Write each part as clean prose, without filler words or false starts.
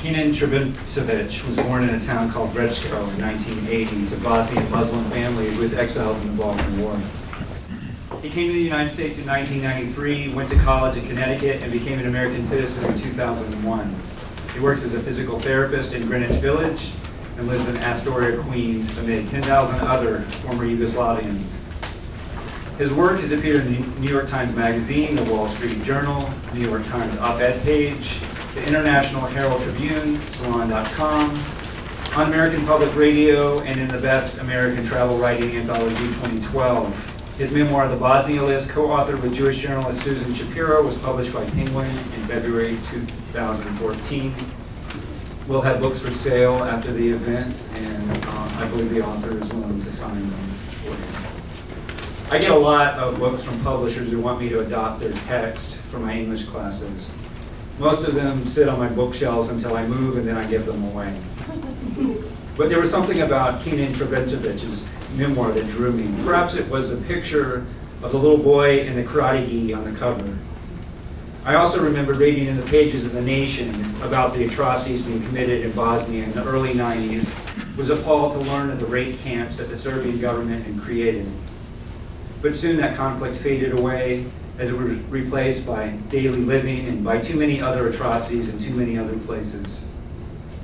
Kenan Trebincevic was born in a town called Refugee in 1980 to a Bosnian Muslim family who was exiled in the Balkan War. He came to the United States in 1993, went to college in Connecticut, and became an American citizen in 2001. He works as a physical therapist in Greenwich Village and lives in Astoria, Queens, amid 10,000 other former Yugoslavians. His work has appeared in the New York Times Magazine, the Wall Street Journal, New York Times op-ed page, the International Herald Tribune, Salon.com, on American Public Radio, and in the Best American Travel Writing Anthology 2012. His memoir, The Bosnia List, co-authored with Jewish journalist Susan Shapiro, was published by Penguin in February 2014. We'll have books for sale after the event, and I believe the author is willing to sign them for you. I get a lot of books from publishers who want me to adopt their text for my English classes. Most of them sit on my bookshelves until I move, and then I give them away. But there was something about Kenan Trebincevic's memoir that drew me. Perhaps it was the picture of the little boy in the karate gi on the cover. I also remember reading in the pages of The Nation about the atrocities being committed in Bosnia in the early 90s, was appalled to learn of the rape camps that the Serbian government had created. But soon that conflict faded away as it was replaced by daily living and by too many other atrocities in too many other places.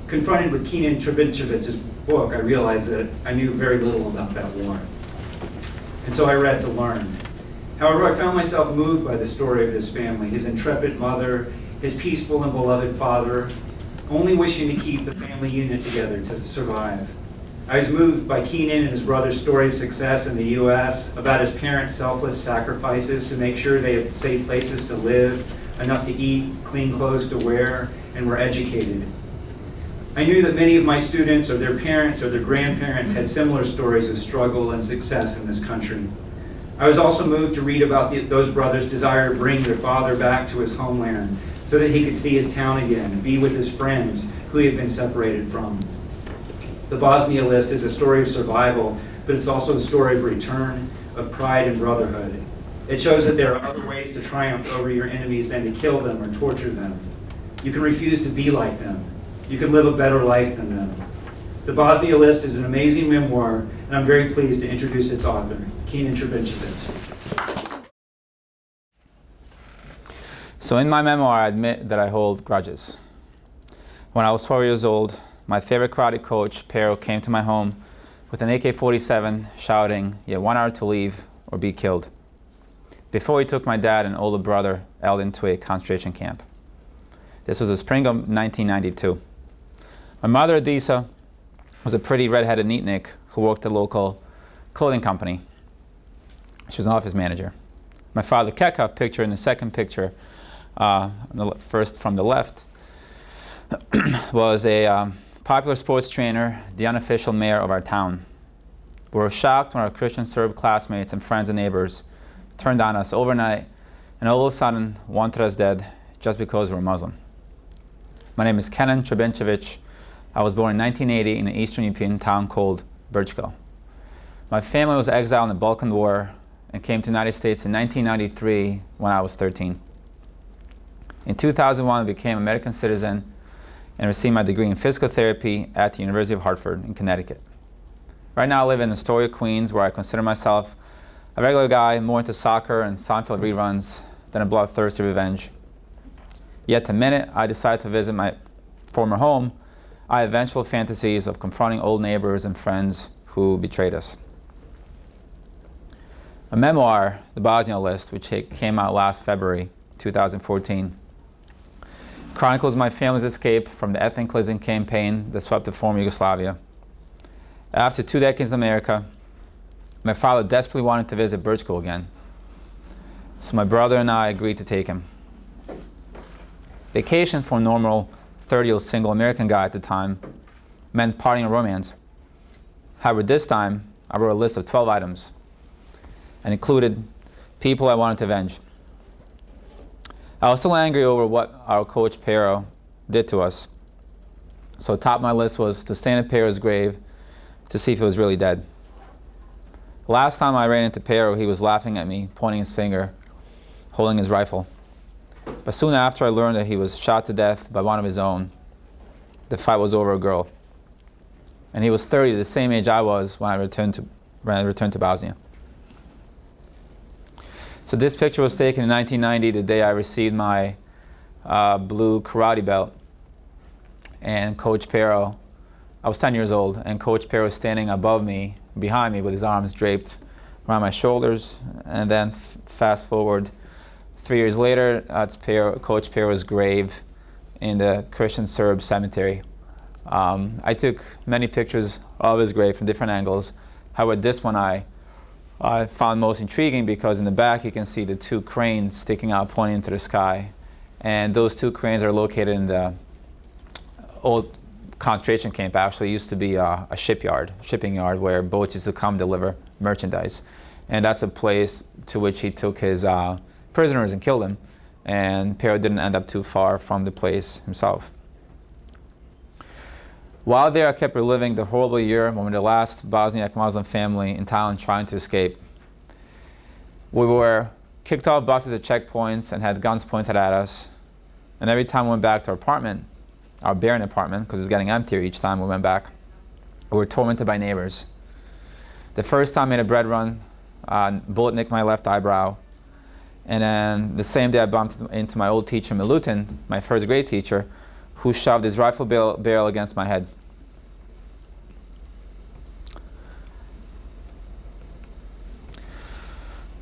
Confronted with Kenan Trebincevic's book, I realized that I knew very little about that war. And so I read to learn. However, I found myself moved by the story of this family, his intrepid mother, his peaceful and beloved father, only wishing to keep the family unit together to survive. I was moved by Kenan and his brother's story of success in the U.S., about his parents' selfless sacrifices to make sure they had safe places to live, enough to eat, clean clothes to wear, and were educated. I knew that many of my students or their parents or their grandparents had similar stories of struggle and success in this country. I was also moved to read about those brothers' desire to bring their father back to his homeland so that he could see his town again and be with his friends who he had been separated from. The Bosnia List is a story of survival, but it's also a story of return, of pride and brotherhood. It shows that there are other ways to triumph over your enemies than to kill them or torture them. You can refuse to be like them. You can live a better life than them. The Bosnia List is an amazing memoir, and I'm very pleased to introduce its author, Kenan Trebincevic. So in my memoir, I admit that I hold grudges. When I was 12 years old, my favorite karate coach, Pero, came to my home with an AK-47 shouting, "You have 1 hour to leave or be killed," before he took my dad and older brother out into a concentration camp. This was the spring of 1992. My mother, Adisa, was a pretty red-headed neatnik who worked at a local clothing company. She was an office manager. My father, Keka, pictured in the second picture, first from the left, was a popular sports trainer, the unofficial mayor of our town. We were shocked when our Christian Serb classmates and friends and neighbors turned on us overnight and all of a sudden wanted us dead just because we were Muslim. My name is Kenan Trebincevic. I was born in 1980 in an Eastern European town called Brčko. My family was exiled in the Balkan War and came to the United States in 1993 when I was 13. In 2001, I became an American citizen and received my degree in physical therapy at the University of Hartford in Connecticut. Right now I live in Astoria, Queens, where I consider myself a regular guy more into soccer and Seinfeld reruns than a bloodthirsty revenge. Yet the minute I decide to visit my former home, I have eventual fantasies of confronting old neighbors and friends who betrayed us. A memoir, The Bosnia List, which came out last February 2014, chronicles my family's escape from the ethnic cleansing campaign that swept the former Yugoslavia. After 2 decades in America, my father desperately wanted to visit Brčko again, so my brother and I agreed to take him. Vacation for a normal 30-year-old single American guy at the time meant partying and romance. However, this time, I wrote a list of 12 items and included people I wanted to avenge. I was still angry over what our coach Pero did to us. So top of my list was to stand at Pero's grave to see if he was really dead. Last time I ran into Pero, he was laughing at me, pointing his finger, holding his rifle. But soon after, I learned that he was shot to death by one of his own The fight was over a girl. And he was 30, the same age I was when I returned to Bosnia. So this picture was taken in 1990, the day I received my blue karate belt. And Coach Pero, I was 10 years old, and Coach Pero was standing above me, behind me, with his arms draped around my shoulders. And then fast forward 3 years later, that's Coach Pero's grave in the Christian Serb cemetery. I took many pictures of his grave from different angles. However, this one I found most intriguing because in the back you can see the two cranes sticking out, pointing into the sky. And those two cranes are located in the old concentration camp. Actually, it used to be a shipping yard where boats used to come deliver merchandise. And that's a place to which he took his prisoners and killed them. And Pero didn't end up too far from the place himself. While there, I kept reliving the horrible year when we were the last Bosniak Muslim family in town trying to escape. We were kicked off buses at checkpoints and had guns pointed at us. And every time we went back to our apartment, our barren apartment, because it was getting emptier each time we went back, we were tormented by neighbors. The first time I made a bread run, bullet nicked my left eyebrow. And then the same day I bumped into my old teacher, Milutin, my first grade teacher, who shoved his rifle barrel against my head.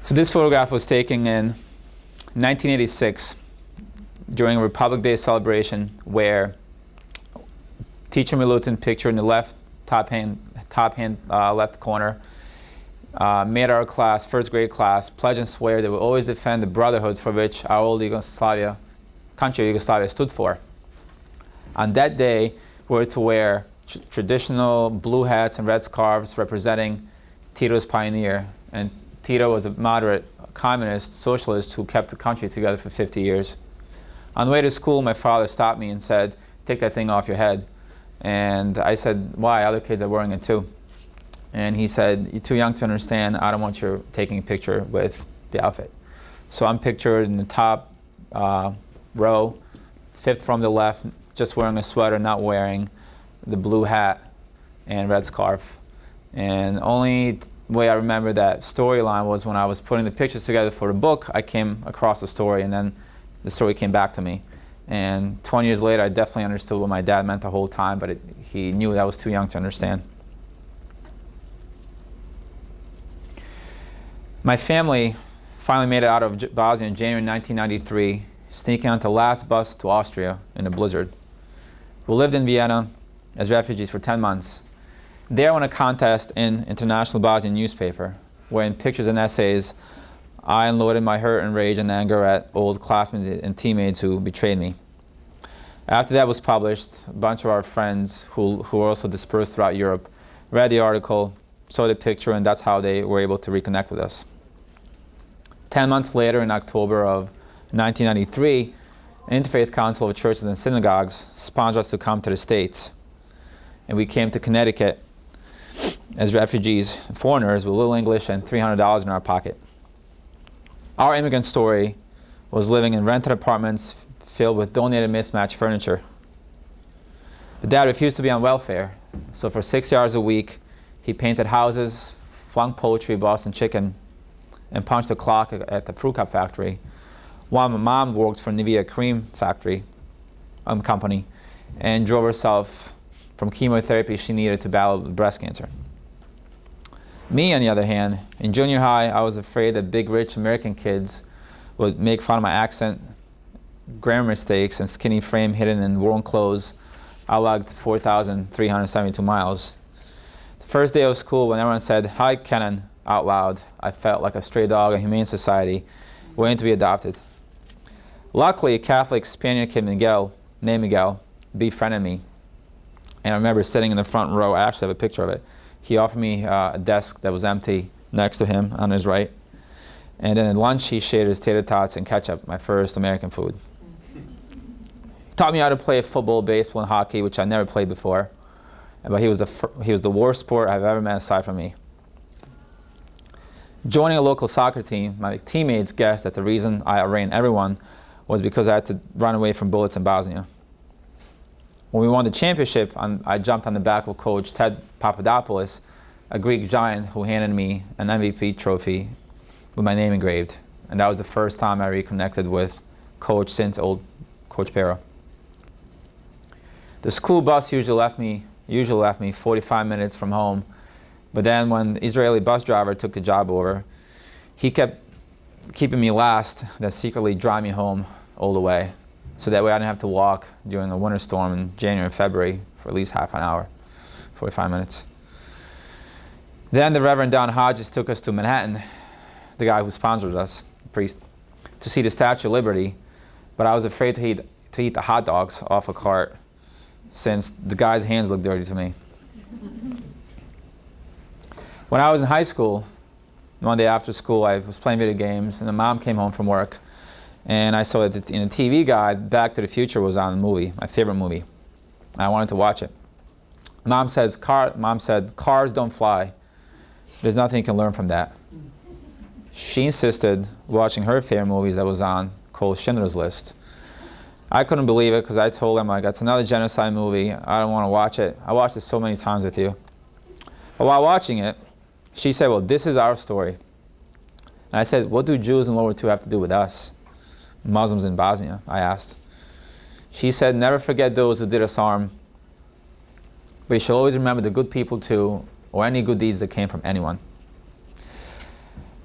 So this photograph was taken in 1986 during a Republic Day celebration where teacher Milutin, pictured in the left top hand left corner, made our class, first grade class, pledge and swear they would always defend the brotherhood for which our old country of Yugoslavia stood for. On that day, we were to wear traditional blue hats and red scarves representing Tito's pioneer. And Tito was a moderate communist socialist who kept the country together for 50 years. On the way to school, my father stopped me and said, "Take that thing off your head." And I said, "Why? Other kids are wearing it too." And he said, "You're too young to understand. I don't want you taking a picture with the outfit." So I'm pictured in the top row, fifth from the left, just wearing a sweater, not wearing the blue hat and red scarf. And only way I remember that storyline was when I was putting the pictures together for the book, I came across the story, and then the story came back to me. And 20 years later, I definitely understood what my dad meant the whole time, but he knew that I was too young to understand. My family finally made it out of Bosnia in January 1993, sneaking onto the last bus to Austria in a blizzard. We lived in Vienna as refugees for 10 months. There I won a contest in International Bosnian newspaper, where in pictures and essays, I unloaded my hurt and rage and anger at old classmates and teammates who betrayed me. After that was published, a bunch of our friends who were also dispersed throughout Europe read the article, saw the picture, and that's how they were able to reconnect with us. 10 months later, in October of 1993, an Interfaith Council of Churches and Synagogues sponsored us to come to the States. And we came to Connecticut as refugees, foreigners, with little English and $300 in our pocket. Our immigrant story was living in rented apartments filled with donated mismatched furniture. But Dad refused to be on welfare, so for 6 hours a week, he painted houses, flung poultry, Boston chicken, and punched a clock at the fruit cup factory, while my mom worked for Nivea cream company and drove herself from chemotherapy she needed to battle breast cancer. Me, on the other hand, in junior high, I was afraid that big, rich American kids would make fun of my accent, grammar mistakes, and skinny frame hidden in worn clothes. I logged 4,372 miles. The first day of school, when everyone said, "Hi, Kenan," out loud, I felt like a stray dog in Humane Society, waiting to be adopted. Luckily, a Catholic Spaniard kid named Miguel befriended me. And I remember sitting in the front row. I actually have a picture of it. He offered me a desk that was empty next to him on his right. And then at lunch, he shared his tater tots and ketchup, my first American food. He taught me how to play football, baseball, and hockey, which I never played before. But he was the worst sport I've ever met aside from me. Joining a local soccer team, my teammates guessed that the reason I outran everyone was because I had to run away from bullets in Bosnia. When we won the championship, I jumped on the back of Coach Ted Papadopoulos, a Greek giant who handed me an MVP trophy with my name engraved. And that was the first time I reconnected with Coach since old Coach Pero. The school bus usually left me 45 minutes from home, but then when the Israeli bus driver took the job over, he kept keeping me last, then secretly drive me home all the way. So that way I didn't have to walk during a winter storm in January and February for at least half an hour, 45 minutes. Then the Reverend Don Hodges took us to Manhattan, the guy who sponsors us, the priest, to see the Statue of Liberty, but I was afraid to eat the hot dogs off a cart since the guy's hands looked dirty to me. When I was in high school, one day after school, I was playing video games, and the mom came home from work, and I saw that in the TV guide, Back to the Future was on the movie, my favorite movie. I wanted to watch it. Mom said, cars don't fly. There's nothing you can learn from that. She insisted watching her favorite movies that was on, called Schindler's List. I couldn't believe it because I told them, like, that's another genocide movie. I don't want to watch it. I watched it so many times with you. But while watching it, she said, well, this is our story. And I said, what do Jews in World War II have to do with us, Muslims in Bosnia? I asked. She said, never forget those who did us harm, but you should always remember the good people too, or any good deeds that came from anyone.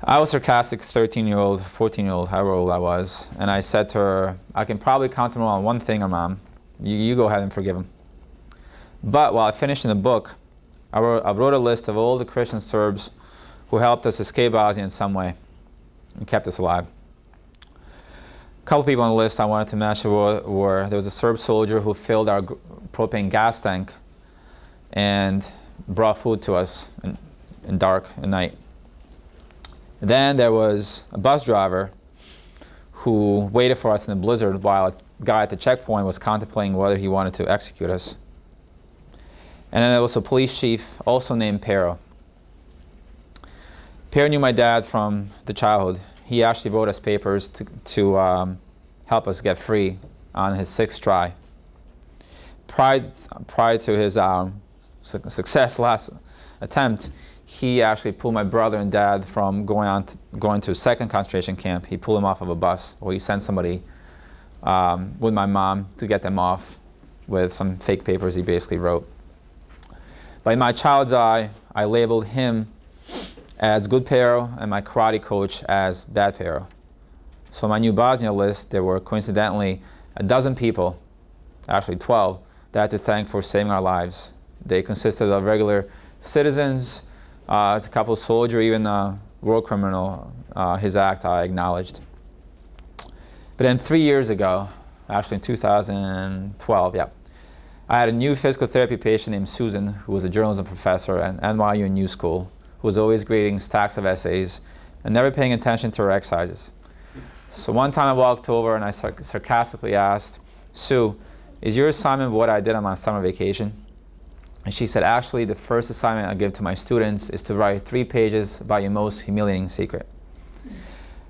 I was sarcastic 13-year-old, 14-year-old, however old I was, and I said to her, I can probably count them on one finger, Mom. You go ahead and forgive them. But while I finished in the book, I wrote a list of all the Christian Serbs who helped us escape Bosnia in some way and kept us alive. A couple people on the list I wanted to mention were there was a Serb soldier who filled our propane gas tank and brought food to us in dark at night. Then there was a bus driver who waited for us in the blizzard while a guy at the checkpoint was contemplating whether he wanted to execute us. And then there was a police chief also named Pero. Pero knew my dad from the childhood. He actually wrote us papers to help us get free on his 6th try. Prior to his success last attempt, he actually pulled my brother and dad from going to a second concentration camp. He pulled them off of a bus, or he sent somebody with my mom to get them off with some fake papers he basically wrote. But in my child's eye, I labeled him as good Pero and my karate coach as bad Pero. So my new Bosnia list, there were coincidentally a dozen people, actually 12, that I had to thank for saving our lives. They consisted of regular citizens, a couple of soldiers, even a war criminal. His act I acknowledged. But then 3 years ago, actually in 2012, I had a new physical therapy patient named Susan, who was a journalism professor at NYU New School, who was always grading stacks of essays and never paying attention to her exercises. So one time I walked over and I sarcastically asked, Sue, is your assignment what I did on my summer vacation? And she said, actually, the first assignment I give to my students is to write 3 pages about your most humiliating secret.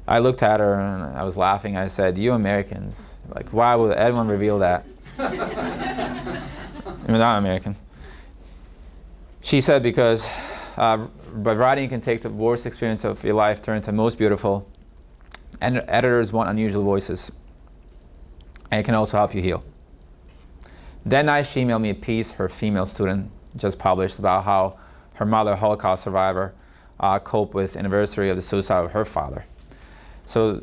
I looked at her and I was laughing. I said, you Americans, like, why would anyone reveal that? I'm not American. She said, because by writing you can take the worst experience of your life, turn it into most beautiful, and editors want unusual voices, and it can also help you heal. That night she emailed me a piece her female student just published about how her mother, a Holocaust survivor, coped with the anniversary of the suicide of her father. So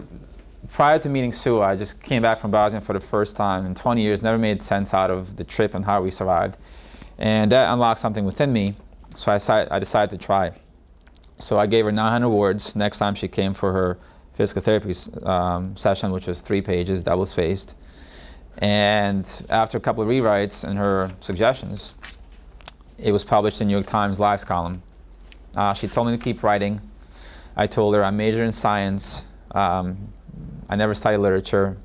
prior to meeting Sue, I just came back from Bosnia for the first time in 20 years, never made sense out of the trip and how we survived. And that unlocked something within me, so I decided to try. So I gave her 900 words next time she came for her physical therapy session, which was 3 pages, double-spaced. And after a couple of rewrites and her suggestions, it was published in the New York Times Lives column. She told me to keep writing. I told her I majored in science. I never studied literature.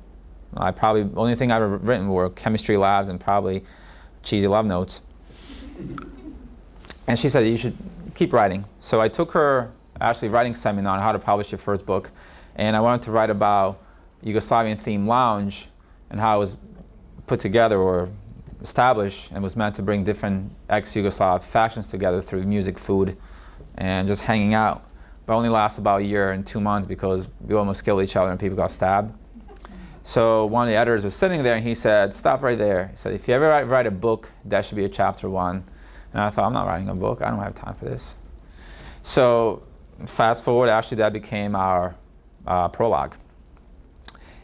The only thing I've ever written were chemistry labs and probably cheesy love notes. And she said, you should keep writing. So I took her actually writing seminar on how to publish your first book. And I wanted to write about Yugoslavian themed lounge and how it was put together or established and was meant to bring different ex-Yugoslav factions together through music, food, and just hanging out. But only lasted about a year and 2 months because we almost killed each other and people got stabbed. So one of the editors was sitting there and he said, stop right there. He said, if you ever write a book, that should be a chapter 1. And I thought, I'm not writing a book. I don't have time for this. So fast forward, actually that became our prologue.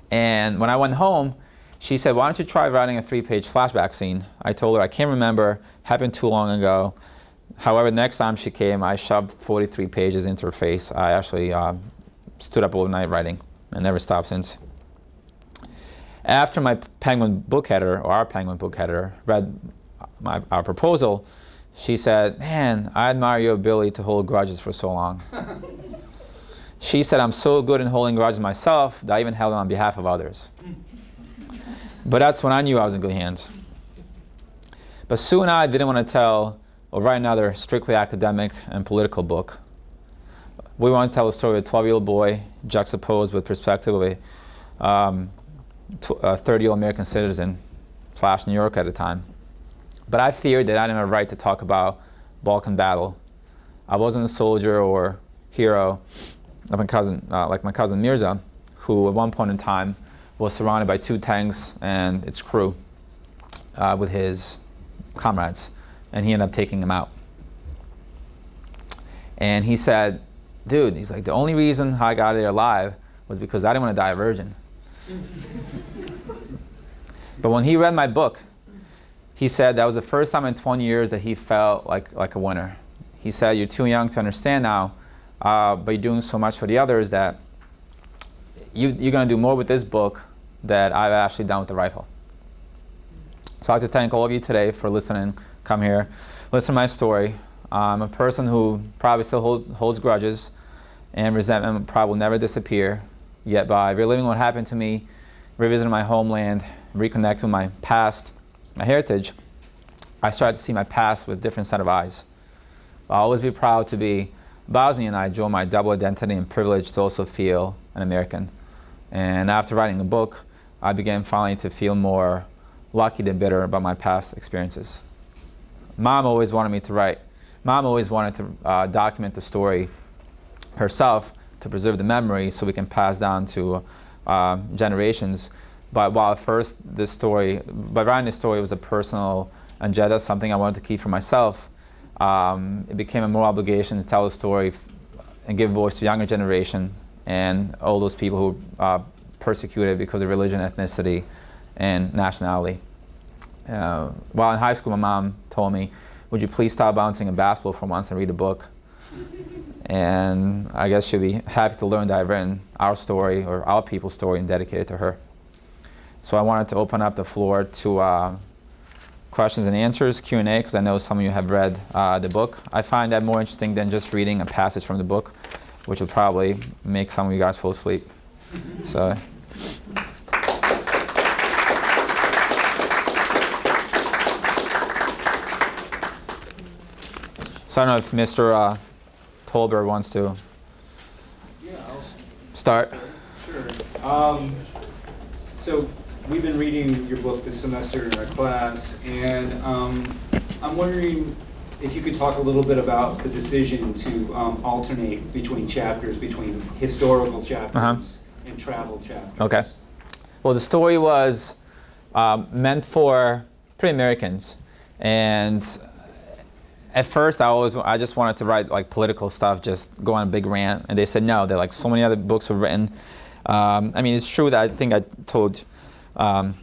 And when I went home, she said, why don't you try writing a 3-page flashback scene? I told her, I can't remember, happened too long ago. However, next time she came, I shoved 43 pages into her face. I actually stood up all night writing and never stopped since. After my Penguin book editor, or our Penguin book editor, read our proposal, she said, man, I admire your ability to hold grudges for so long. She said, I'm so good in holding grudges myself that I even held them on behalf of others. But that's when I knew I was in good hands. But Sue and I didn't want to tell or write another strictly academic and political book. We wanted to tell the story of a 12-year-old boy juxtaposed with perspective of a 30-year-old American citizen / New York at the time. But I feared that I didn't have a right to talk about Balkan battle. I wasn't a soldier or hero like my cousin Mirza, who at one point in time was surrounded by 2 tanks and its crew with his comrades, and he ended up taking them out. And he said, dude, he's like, the only reason I got there alive was because I didn't want to die a virgin. But when he read my book, he said that was the first time in 20 years that he felt like a winner. He said, you're too young to understand now, but you're doing so much for the others that you're going to do more with this book than I've actually done with the rifle. So I'd like to thank all of you today for listening. Come here, listen to my story. I'm a person who probably still holds grudges, and resentment probably will never disappear. Yet by reliving what happened to me, revisiting my homeland, reconnecting with my past, my heritage, I started to see my past with a different set of eyes. I'll always be proud to be Bosnian. I enjoy my double identity and privilege to also feel an American. And after writing the book, I began finally to feel more lucky than bitter about my past experiences. Mom always wanted me to write. Mom always wanted to document the story herself to preserve the memory so we can pass down to generations. But while at first by writing this story, it was a personal agenda, something I wanted to keep for myself, it became a moral obligation to tell the story and give voice to younger generation and all those people who are persecuted because of religion, ethnicity, and nationality. While in high school, my mom told me, would you please stop bouncing a basketball for once and read a book? And I guess she'll be happy to learn that I've written our story, or our people's story, and dedicated to her. So I wanted to open up the floor to questions and answers, Q&A, because I know some of you have read the book. I find that more interesting than just reading a passage from the book, which will probably make some of you guys fall asleep. So. So I don't know if Mr. Tolbert wants to start. Sure. So we've been reading your book this semester in our class, and I'm wondering if you could talk a little bit about the decision to alternate between chapters, between historical chapters and travel chapters. Okay. Well, the story was meant for pre-Americans, and at first I just wanted to write like political stuff, just go on a big rant, and they said no. They're like, so many other books were written. I mean, it's true that I think I told a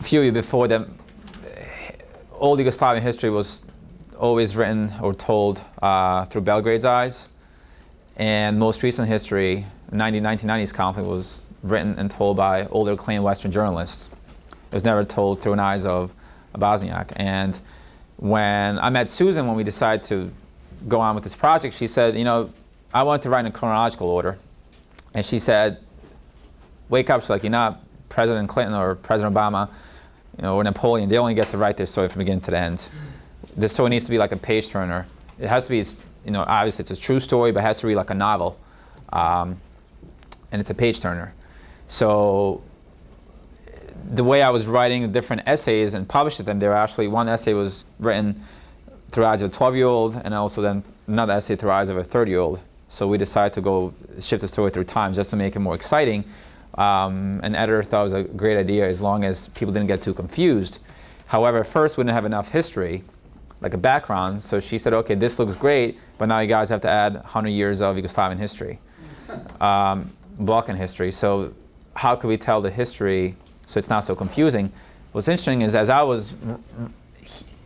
few of you before that old Yugoslavian history was always written or told through Belgrade's eyes, and most recent history, the 1990s conflict, was written and told by older acclaimed Western journalists. It was never told through an eyes of a Bosniak. And when I met Susan, when we decided to go on with this project, she said, you know, I want to write in a chronological order. And she said, wake up. She's like, you're not President Clinton or President Obama, you know, or Napoleon. They only get to write their story from beginning to the end. This story needs to be like a page turner. It has to be, you know, obviously it's a true story, but it has to read like a novel. And it's a page turner. So the way I was writing different essays and published them, there were actually one essay was written through the eyes of a 12-year-old, and also then another essay through the eyes of a 30-year-old. So we decided to go shift the story through time just to make it more exciting. An editor thought it was a great idea as long as people didn't get too confused. However, first we didn't have enough history, like a background, so she said, okay, this looks great, but now you guys have to add 100 years of Yugoslavian history, Balkan history. So how could we tell the history so it's not so confusing? What's interesting is as I was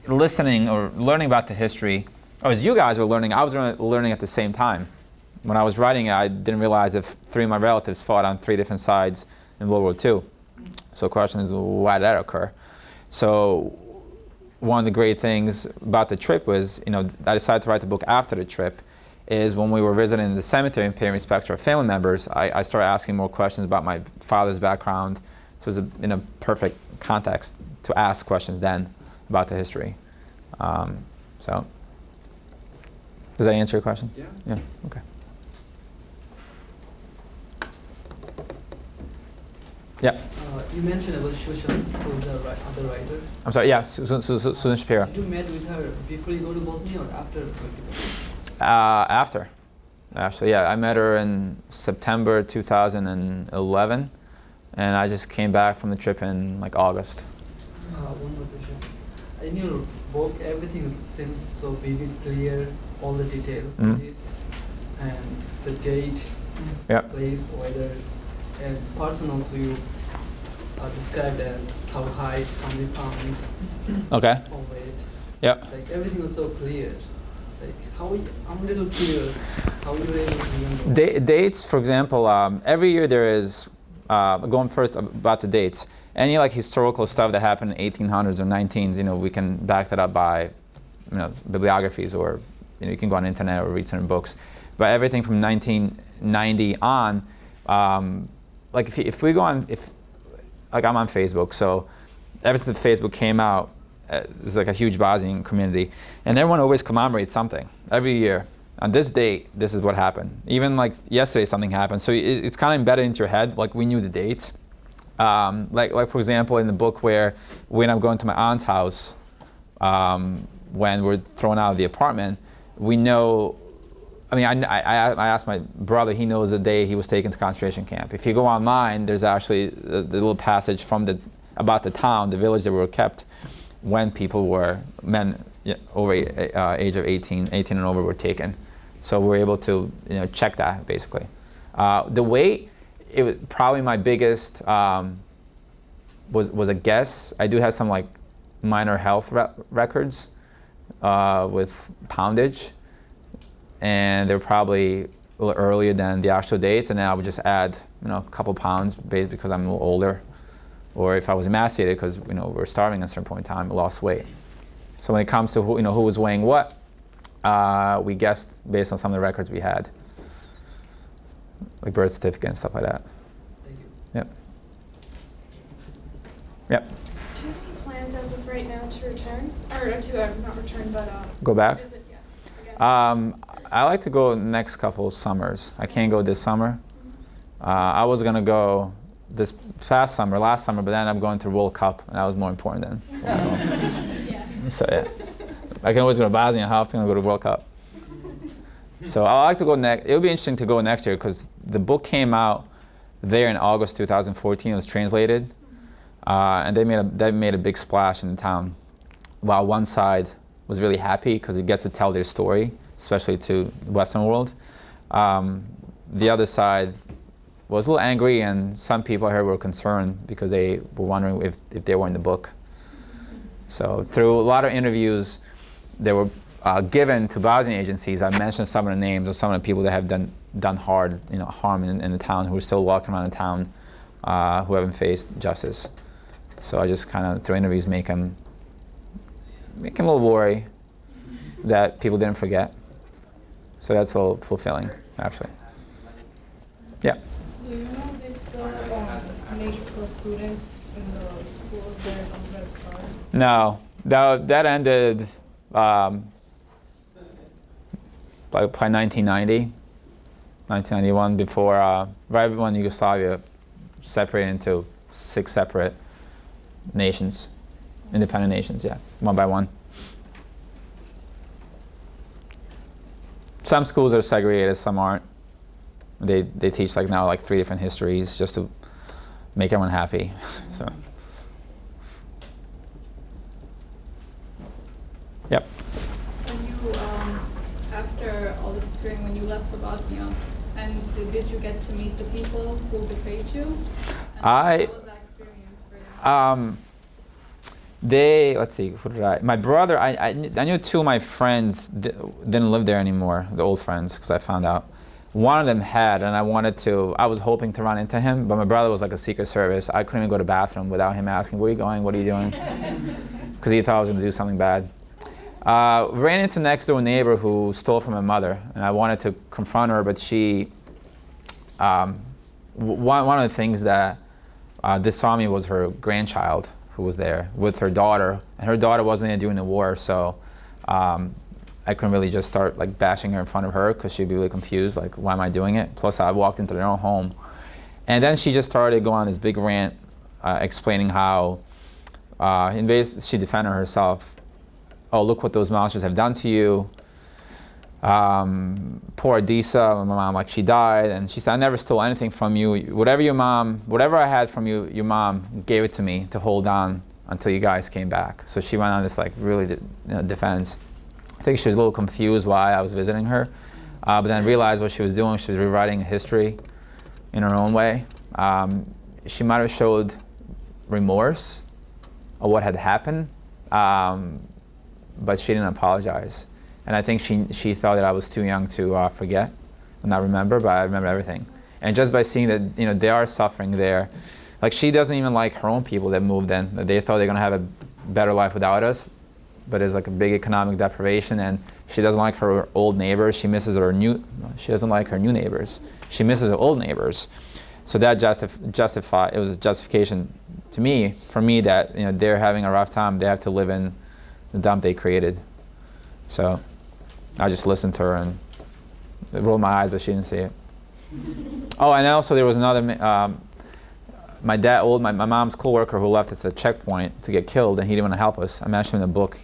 listening or learning about the history, or as you guys were learning, I was learning at the same time. When I was writing, I didn't realize that 3 of my relatives fought on 3 different sides in World War II. So the question is, why did that occur? So one of the great things about the trip was, I decided to write the book after the trip, is when we were visiting the cemetery and paying respects to our family members, I started asking more questions about my father's background. So it was in a perfect context to ask questions then about the history. So, does that answer your question? Yeah. Yeah, okay. Yeah. You mentioned about Shushan, who is the other writer. I'm sorry, yeah, Susan Shapiro. Did you met with her before you go to Bosnia or after going to Bosnia? After, actually, yeah. I met her in September 2011, and I just came back from the trip in like August. One more question. In your book, everything seems so vivid, clear, all the details in it, and the date, place, weather, and person also you are described as how height, how many pounds, Okay. how weight. Yep. Like everything was so clear. Like I'm a little curious how you were able to remember. Dates, for example, every year there is, going first about the dates, any like historical stuff that happened in 1800s or 19s, we can back that up by, bibliographies, or you can go on the internet or read certain books. But everything from 1990 on, like if we go on, like I'm on Facebook, so ever since Facebook came out, there's like a huge Bosnian community, and everyone always commemorates something every year. On this date, this is what happened. Even like yesterday, something happened. So it's kind of embedded into your head, like we knew the dates. Like for example, in the book when I'm going to my aunt's house, when we're thrown out of the apartment, we know. I mean, I asked my brother. He knows the day he was taken to concentration camp. If you go online, there's actually the little passage from about the town, the village that we were kept, when people were men over age of 18 and over were taken. So we were able to check that basically. The weight, it was probably my biggest was a guess. I do have some like minor health records with poundage, and they're probably a little earlier than the actual dates. And then I would just add a couple pounds because I'm a little older, or if I was emaciated because we were starving at a certain point in time, I lost weight. So when it comes to who was weighing what, we guessed based on some of the records we had, like birth certificate and stuff like that. Thank you. Yep. Yep. Do you have any plans as of right now to return? Or not return, but Go back? visit again? I like to go next couple summers. I can't go this summer. I was gonna go this last summer, but then I'm going to World Cup, and that was more important than. Yeah. So yeah, I can always go to Bosnia. How often I go to World Cup? So I like to go next. It would be interesting to go next year because the book came out there in August 2014. It was translated, and they made a big splash in the town. While one side was really happy because it gets to tell their story, especially to the Western world. The other side was a little angry, and some people I heard were concerned because they were wondering if they were in the book. So through a lot of interviews that were given to Bosnian agencies, I mentioned some of the names of some of the people that have done hard, harm in the town, who are still walking around the town, who haven't faced justice. So I just kind of through interviews make them a little worry that people didn't forget. So that's a little fulfilling, actually. Yeah. Do you know they still make the students in the schools there on their stars? No, that ended like by 1990, 1991, before right when Yugoslavia separated into 6 separate nations, independent nations, yeah, one by one. Some schools are segregated, some aren't. They teach like now like 3 different histories just to make everyone happy. So, yep. When you, after all this experience, when you left for Bosnia, and did you get to meet the people who betrayed you? And how was that experience for you? Let's see, who did I? My brother, I knew 2 of my friends didn't live there anymore, the old friends, because I found out. One of them had, and I was hoping to run into him, but my brother was like a Secret Service. I couldn't even go to the bathroom without him asking, where are you going, what are you doing? Because he thought I was going to do something bad. Ran into next door neighbor who stole from my mother, and I wanted to confront her, but she, one of the things that disarmed me was her grandchild who was there with her daughter, and her daughter wasn't there during the war, so I couldn't really just start like bashing her in front of her because she'd be really confused, like, why am I doing it? Plus I walked into their own home. And then she just started going on this big rant explaining how, she defended herself. Oh, look what those monsters have done to you. Poor Adisa, my mom, like she died, and she said, I never stole anything from you. Whatever I had from you, your mom gave it to me to hold on until you guys came back. So she went on this like really defense. I think she was a little confused why I was visiting her, but then realized what she was doing. She was rewriting history in her own way. She might have showed remorse of what had happened, but she didn't apologize. And I think she thought that I was too young to forget and not remember, but I remember everything. And just by seeing that, they are suffering there, like she doesn't even like her own people that moved in. They thought they're gonna have a better life without us, but there's like a big economic deprivation, and she doesn't like her old neighbors. She doesn't like her new neighbors. She misses her old neighbors. So that it was a justification for me that they're having a rough time. They have to live in the dump they created. So I just listened to her and rolled my eyes, but she didn't see it. Oh, and also there was another, my mom's coworker who left us at the checkpoint to get killed, and he didn't want to help us. I mentioned in the book.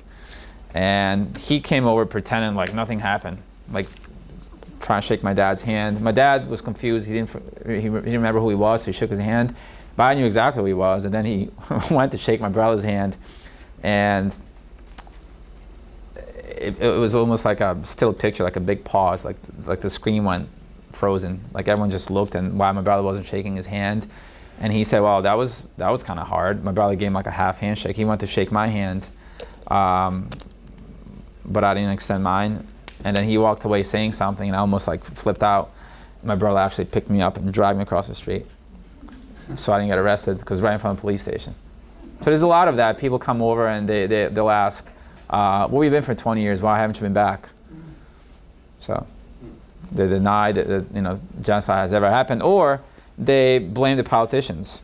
And he came over pretending like nothing happened, like trying to shake my dad's hand. My dad was confused. He didn't remember who he was, so he shook his hand. But I knew exactly who he was, and then he went to shake my brother's hand, and it was almost like a still picture, like a big pause, like the screen went frozen. Like everyone just looked, and why my brother wasn't shaking his hand. And he said, well, that was kind of hard. My brother gave him like a half handshake. He went to shake my hand, but I didn't extend mine. And then he walked away saying something, and I almost like flipped out. My brother actually picked me up and dragged me across the street, so I didn't get arrested, because right in front of the police station. So there's a lot of that. People come over and they'll ask, well, we've been for 20 years, why haven't you been back? So they deny that genocide has ever happened, or they blame the politicians.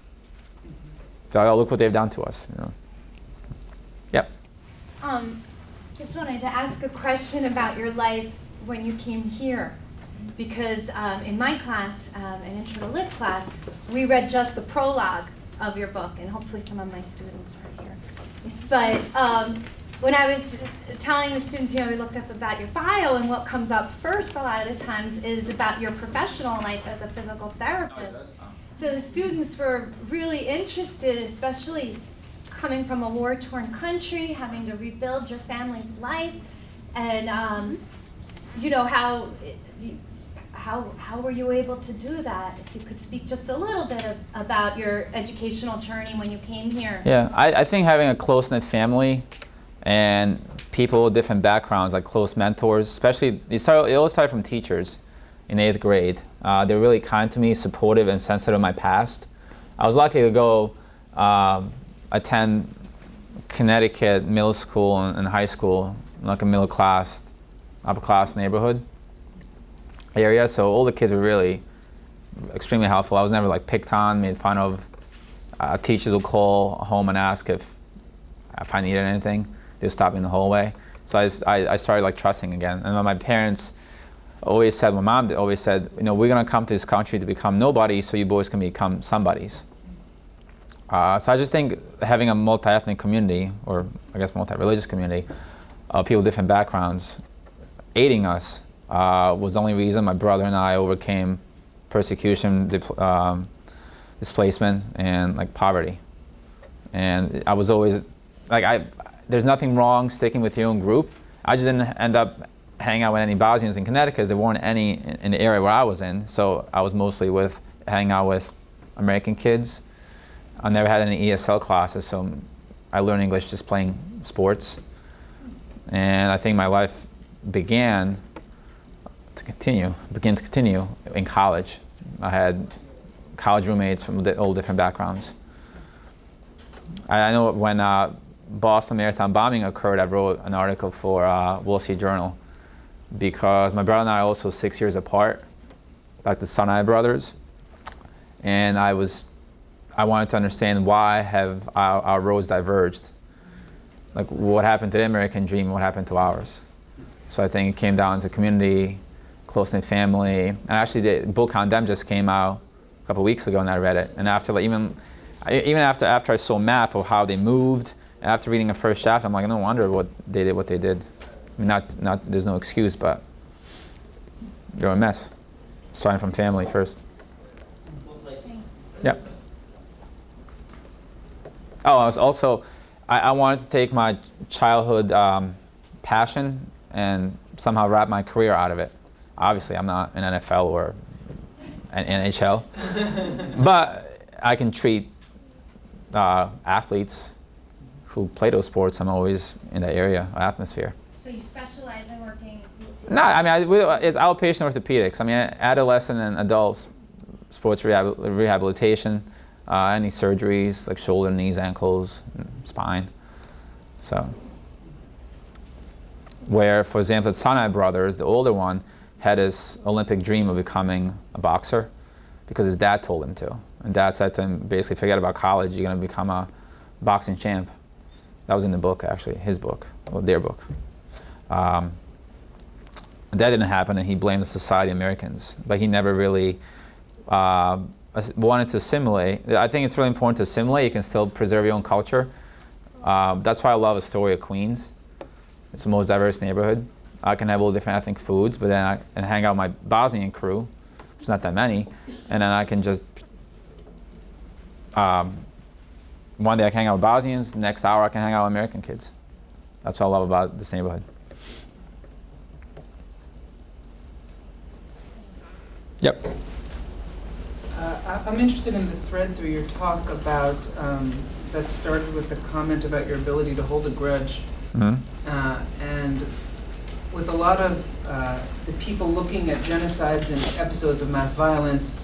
They're like, oh, look what they've done to us. Yep. Just wanted to ask a question about your life when you came here, because in my class, an Intro to Lit class, we read just the prologue of your book, and hopefully some of my students are here. But when I was telling the students, we looked up about your bio, and what comes up first a lot of the times is about your professional life as a physical therapist. So the students were really interested, especially coming from a war-torn country, having to rebuild your family's life, and how were you able to do that? If you could speak just a little bit about your educational journey when you came here. Yeah, I think having a close-knit family and people with different backgrounds, like close mentors, especially, it all started from teachers in 8th grade. They were really kind to me, supportive, and sensitive of my past. I was lucky to go attend Connecticut middle school and high school, like a middle class, upper class neighborhood area. So all the kids were really extremely helpful. I was never like picked on, made fun of. Teachers would call home and ask if I needed anything. They would stop me in the hallway. So I started like trusting again. And my parents always said, my mom always said, we're gonna come to this country to become nobodies so you boys can become somebodies. So I just think having a multi-ethnic community, or I guess multi-religious community, people with different backgrounds, aiding us was the only reason my brother and I overcame persecution, displacement, and like poverty. And I was always like, there's nothing wrong sticking with your own group. I just didn't end up hanging out with any Bosnians in Connecticut. There weren't any in the area where I was in, so I was mostly hanging out with American kids. I never had any ESL classes, so I learned English just playing sports. And I think my life began to continue in college. I had college roommates from all different backgrounds. I know when Boston Marathon bombing occurred, I wrote an article for Wall Street Journal because my brother and I are also 6 years apart, like the Sinai brothers. And I wanted to understand why have our roads diverged. Like what happened to the American dream, what happened to ours. So I think it came down to community, close-knit family. And actually the book on them just came out a couple of weeks ago and I read it. And after like, even after I saw a map of how they moved, and after reading the first chapter, I'm like, no wonder what they did. I mean, not there's no excuse, but they're a mess. Starting from family first. Yeah. Oh, I was also, I wanted to take my childhood passion and somehow wrap my career out of it. Obviously, I'm not an NFL or an NHL, but I can treat athletes who play those sports. I'm always in that area, atmosphere. So you specialize in working? No, I mean, it's outpatient orthopedics. I mean, adolescent and adult sports rehabilitation, any surgeries like shoulder, knees, ankles, spine. So, where, for example, the Sinai brothers, the older one, had this Olympic dream of becoming a boxer because his dad told him to. And dad said to him, basically, forget about college, you're going to become a boxing champ. That was in the book, actually, his book, or their book. That didn't happen, and he blamed the society Americans. But he never really wanted to assimilate. I think it's really important to assimilate. You can still preserve your own culture. That's why I love Astoria, Queens. It's the most diverse neighborhood. I can have all different ethnic foods, but then I can hang out with my Bosnian crew, which is not that many, and then I can just, one day I can hang out with Bosnians, the next hour I can hang out with American kids. That's what I love about this neighborhood. Yep. I'm interested in the thread through your talk about, that started with the comment about your ability to hold a grudge. Mm-hmm. And with a lot of the people looking at genocides and episodes of mass violence,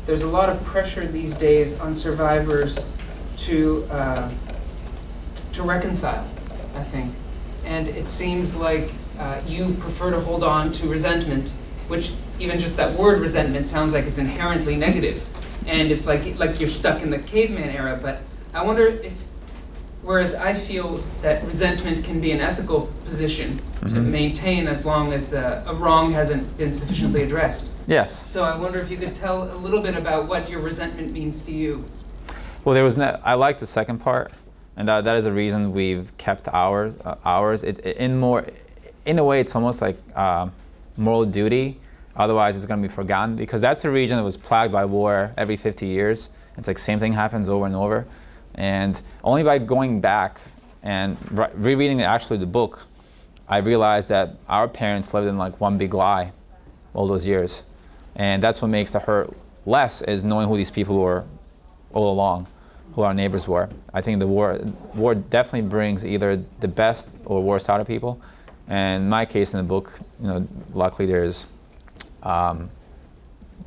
there's a lot of pressure these days on survivors to reconcile, I think. And it seems like you prefer to hold on to resentment, which even just that word resentment sounds like it's inherently negative. And it's like you're stuck in the caveman era. But I wonder if, whereas I feel that resentment can be an ethical position to maintain as long as a wrong hasn't been sufficiently addressed. Yes. So I wonder if you could tell a little bit about what your resentment means to you. Well, I like the second part, and that is the reason we've kept ours. In a way, it's almost like moral duty. Otherwise, it's going to be forgotten, because that's the region that was plagued by war every 50 years. It's like same thing happens over and over. And only by going back and rereading actually the book, I realized that our parents lived in like one big lie all those years. And that's what makes the hurt less, is knowing who these people were all along, who our neighbors were. I think the war definitely brings either the best or worst out of people. And in my case in the book, luckily there's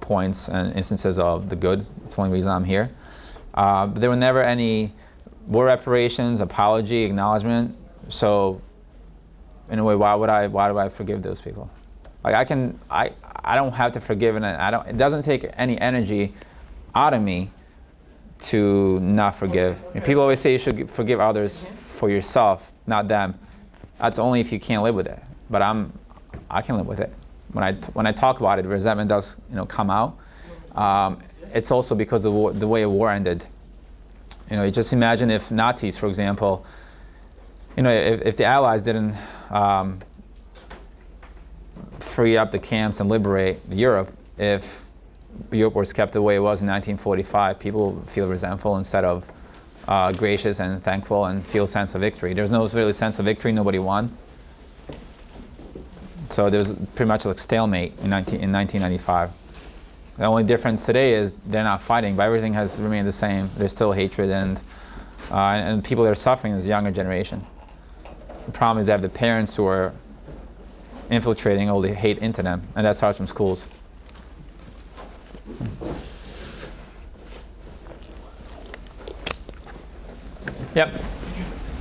points and instances of the good. It's the only reason I'm here. But there were never any war reparations, apology, acknowledgement. So, in a way, why do I forgive those people? Like I don't have to forgive, and it doesn't take any energy out of me to not forgive. And people always say you should forgive others for yourself, not them. That's only if you can't live with it. But I can live with it. When I talk about it, resentment does come out. It's also because the way a war ended. You know, you just imagine if Nazis, for example, you know, if the Allies didn't free up the camps and liberate Europe, if Europe was kept the way it was in 1945, people would feel resentful instead of gracious and thankful and feel a sense of victory. There's no really sense of victory, nobody won. So there's pretty much like stalemate in 1995. The only difference today is they're not fighting, but everything has remained the same. There's still hatred, and people that are suffering is the younger generation. The problem is they have the parents who are infiltrating all the hate into them, and that starts from schools. Yep.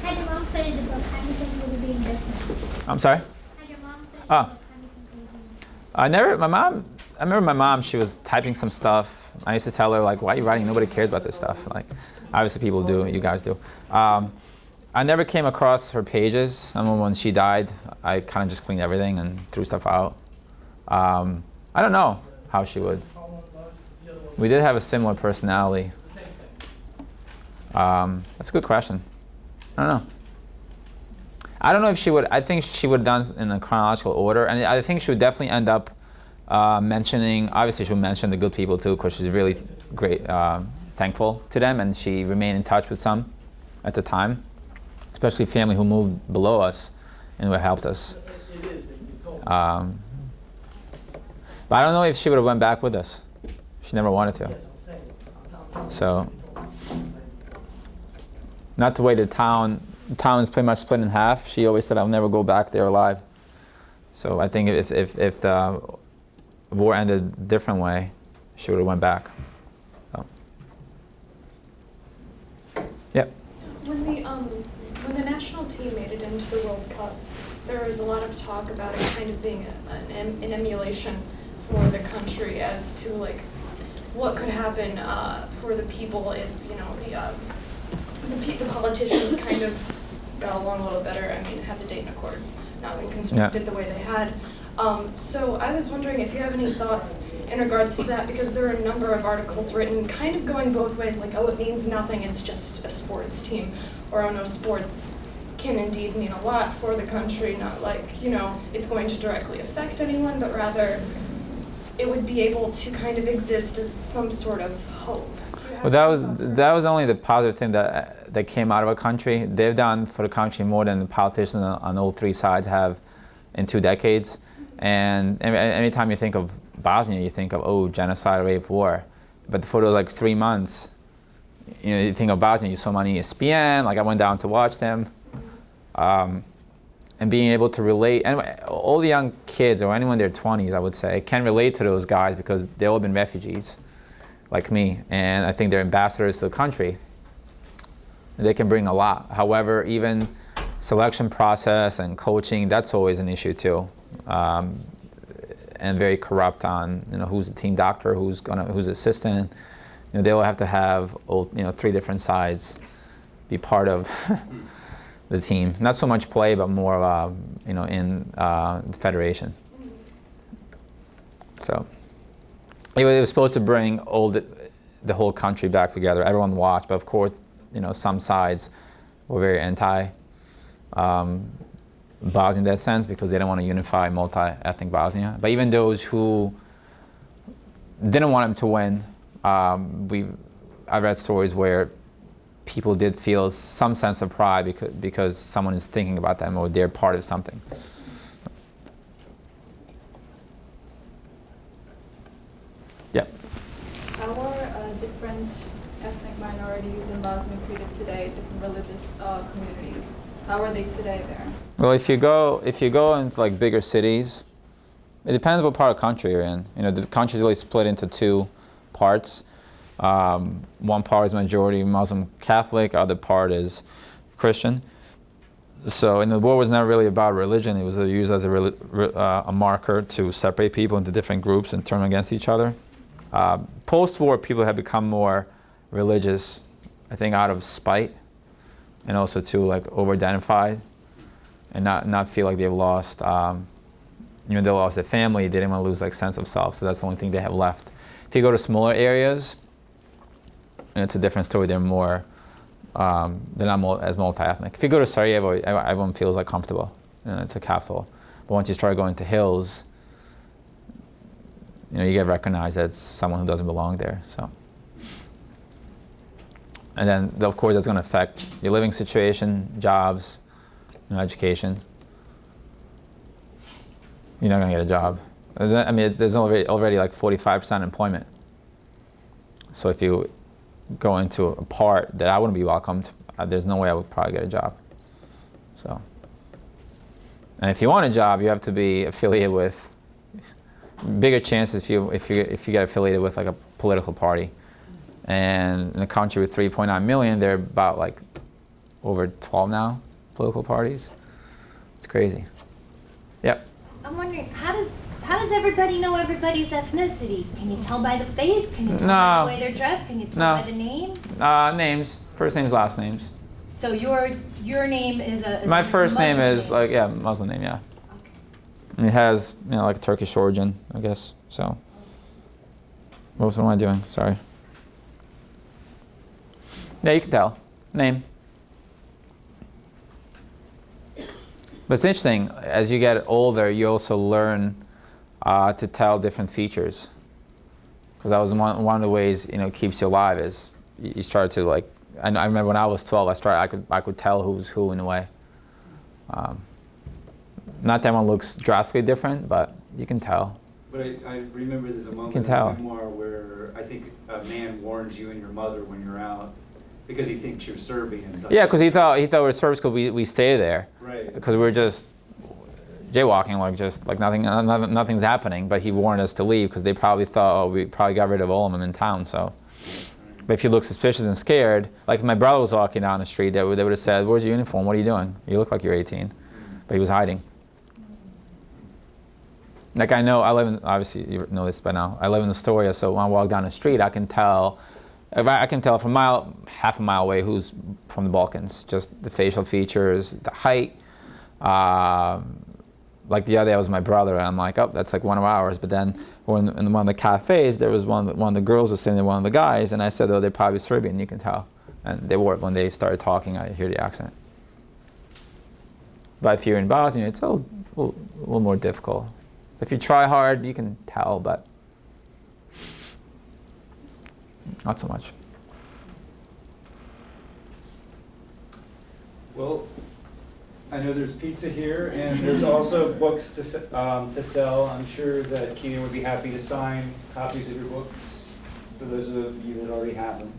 Had your mom studied the book, how do you think it would be different? I'm sorry? Had your mom studied the book, Oh. how do you think it would be I remember my mom, she was typing some stuff. I used to tell her, like, why are you writing? Nobody cares about this stuff. Like, obviously people do, you guys do. I never came across her pages. I mean, when she died, I kind of just cleaned everything and threw stuff out. I don't know how she would. We did have a similar personality. That's a good question. I don't know. I don't know if she would. I think she would have done in a chronological order, and I think she would definitely end up mentioning. Obviously, she would mention the good people too, because she's really great, thankful to them, and she remained in touch with some at the time, especially family who moved below us and who helped us. But I don't know if she would have went back with us. She never wanted to. So, not the way the town is pretty much split in half. She always said, "I'll never go back there alive." So I think if the war ended a different way, she would have went back. So. Yep. When the national team made it into the World Cup, there was a lot of talk about it kind of being an emulation for the country as to like what could happen for the people if the politicians kind of got along a little better. I mean, had the Dayton Accords not been constructed the way they had. So I was wondering if you have any thoughts in regards to that, because there are a number of articles written kind of going both ways, like, oh, it means nothing, it's just a sports team, or oh no, sports can indeed mean a lot for the country, not like, it's going to directly affect anyone, but rather it would be able to kind of exist as some sort of hope. Well, that was only the positive thing that came out of a country. They've done for the country more than the politicians on all three sides have in 2 decades. And anytime you think of Bosnia, you think of, oh, genocide, rape, war. But for those 3 months, you think of Bosnia, you saw them on ESPN, I went down to watch them. And being able to relate, and all the young kids or anyone in their 20s, I would say, can relate to those guys because they've all been refugees, like me, and I think they're ambassadors to the country. They can bring a lot. However, even selection process and coaching, that's always an issue too, and very corrupt on who's the team doctor, who's assistant. They will have to have 3 different sides be part of the team. Not so much play, but more in the federation. So it was supposed to bring the whole country back together. Everyone watched, but of course, some sides were very anti Bosnia in that sense because they didn't want to unify multi-ethnic Bosnia. But even those who didn't want them to win, I read stories where people did feel some sense of pride because someone is thinking about them or they're part of something. Yeah. How are different ethnic minorities in Bosnia treated today, different religious communities? How are they today there? Well, if you go into bigger cities, it depends what part of the country you're in. The country is really split into 2 parts. One part is majority Muslim Catholic, other part is Christian. So, the war was never really about religion. It was used as a marker to separate people into different groups and turn them against each other. Post-war, people have become more religious, I think, out of spite, and also to over-identified, and not feel like they've lost. They lost their family. They didn't want to lose sense of self. So that's the only thing they have left. If you go to smaller areas, it's a different story. They're more they're not as multi-ethnic. If you go to Sarajevo, everyone feels like comfortable. It's a capital. But once you start going to hills, you get recognized as someone who doesn't belong there. So, and then of course that's going to affect your living situation, jobs, education. You're not going to get a job. I mean, there's already like 45% employment. So if you go into a part that I wouldn't be welcomed, there's no way I would probably get a job. So, and if you want a job, you have to be affiliated with, bigger chances if you get affiliated with like a political party. And in a country with 3.9 million, there are about like over 12 now political parties. It's crazy. Yep. I'm wondering, how does everybody know everybody's ethnicity? Can you tell by the face? Can you tell by the way they're dressed? Can you tell by the name? Names. First names, last names. So your name is a My first Muslim name is like, yeah, Muslim name, yeah. Okay. And it has, like Turkish origin, I guess. So, what am I doing? Sorry. Yeah, you can tell. Name. But it's interesting, as you get older, you also learn to tell different features. Because that was one of the ways, keeps you alive is you start to like, I remember when I was 12, I could tell who's who in a way. Not that everyone looks drastically different, but you can tell. But I remember there's a moment in the memoir where I think a man warns you and your mother when you're out because he thinks you're Serbian. Yeah, because he thought we were Serbs because we stay there. Right. Because we were just jaywalking, like nothing's happening. But he warned us to leave because they probably thought, we probably got rid of all of them in town. So, but if you look suspicious and scared, like if my brother was walking down the street, they would have said, "Where's your uniform? What are you doing? You look like you're 18." But he was hiding. Like I know, obviously you know this by now, I live in Astoria, so when I walk down the street, I can tell from half a mile away who's from the Balkans. Just the facial features, the height. Like the other day, I was my brother, and I'm like, oh, that's like one of ours. But then in one of the cafes, there was one of the girls was sitting there, one of the guys, and I said, oh, they're probably Serbian, you can tell. And they were, when they started talking, I hear the accent. But if you're in Bosnia, it's a little more difficult. If you try hard, you can tell, but not so much. Well, I know there's pizza here, and there's also books to sell. I'm sure that Kenan would be happy to sign copies of your books for those of you that already have them.